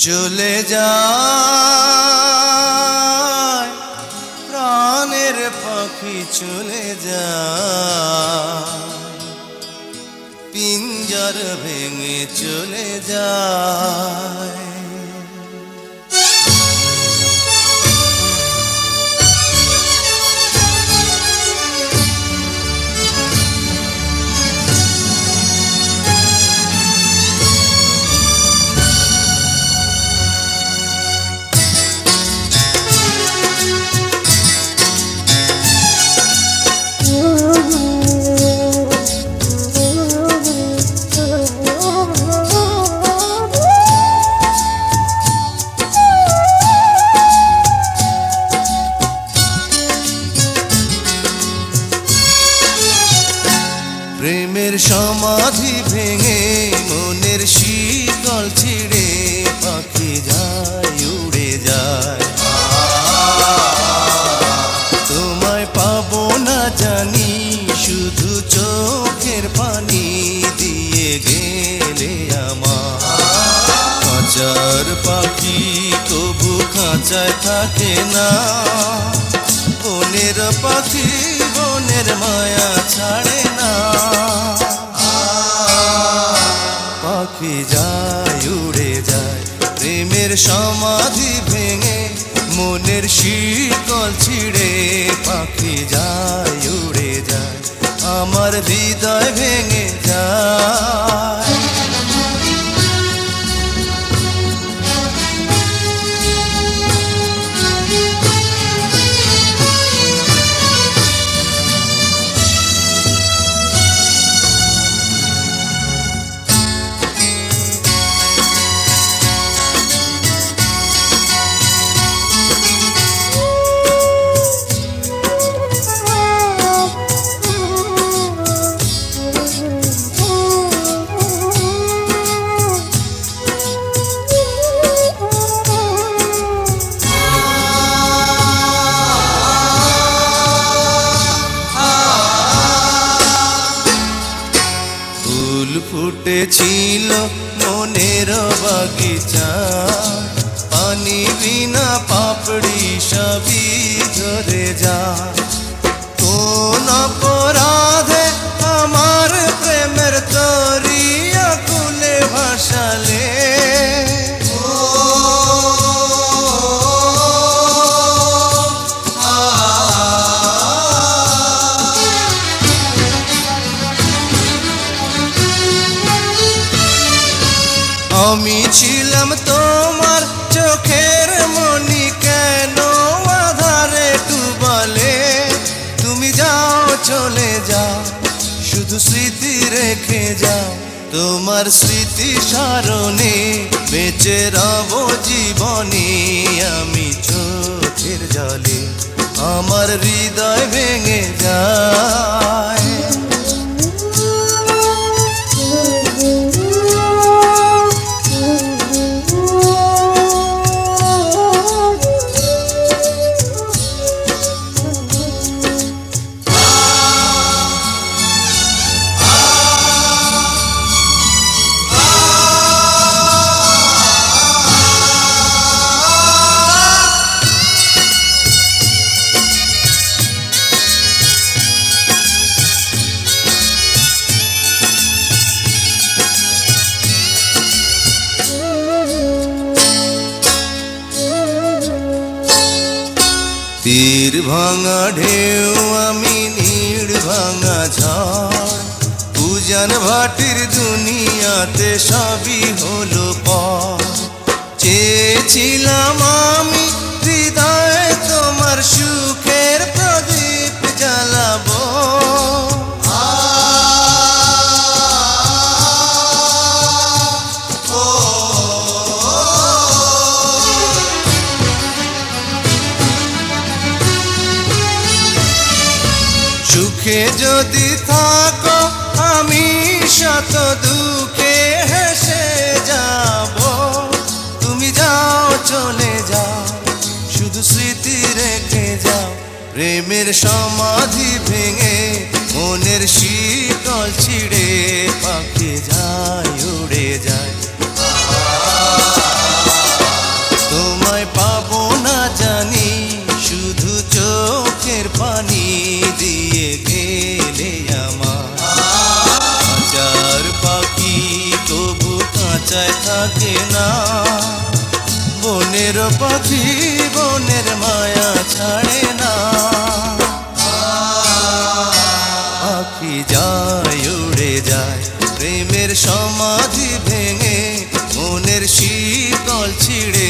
চলে যায় প্রাণের পাখি চলে যায়, পিঞ্জর ভেঙে চলে যায়। প্রেমের সমাধি ভেঙে মনের শিকল ছিঁড়ে পাখি যায় উড়ে যায়। তোমায় পাবো না জানি, শুধু চোখের পানি দিয়ে গেলে আমার। খাঁচার পাখি তবু খাঁচায় থাকে না, বনের পাখি বনের মায়া ছাড়ে না। পাখি যায় উড়ে যায় প্রেমের সমাধি ভেঙে মনের শিকল ছিঁড়ে পাখি যায় উড়ে যায়, আমার হৃদয় ভেঙে যায়। ফুল ফুটেছিল মনের বাগিচা, পানি বিনা পাপড়ি সবই ঝরে যায়। কোন অপরাধে আমার প্রেমের তরি আকুলে ভাসালে, আমি ছিলাম তোমার চোখের মনি, কেন আধারে ডুবালে? তুমি যাও চলে যাও, শুধু স্মৃতি রেখে যাও। তোমার স্মৃতি স্মরণে বেঁচে রব জীবনে আমি চোখের জলে, আমার হৃদয় ভেঙে যায়। তীর ভাঙা ঢেউ আমি নীড় ভাঙা ঝড়, উজান ভাটির দুনিয়াতে সবই হলো পর। চেয়েছিলাম আমি হৃদয়ে তোমার সুখের প্রদীপ জ্বালাবো, সুখে যদি থাকো আমি শত দুঃখে হেসে যাব। তুমি যাও চলে যাও, শুধু স্মৃতি রেখে যাও। প্রেমের সমাধি ভেঙে মনের শীতল ছিঁড়ে পাখি যায় উড়ে যায়। প্রেমের পাখি বনের মায়া ছাড়ে না। পাখি যায় উড়ে যায় প্রেমের সমাধি ভেঙে, মনের শীতল ছিঁড়ে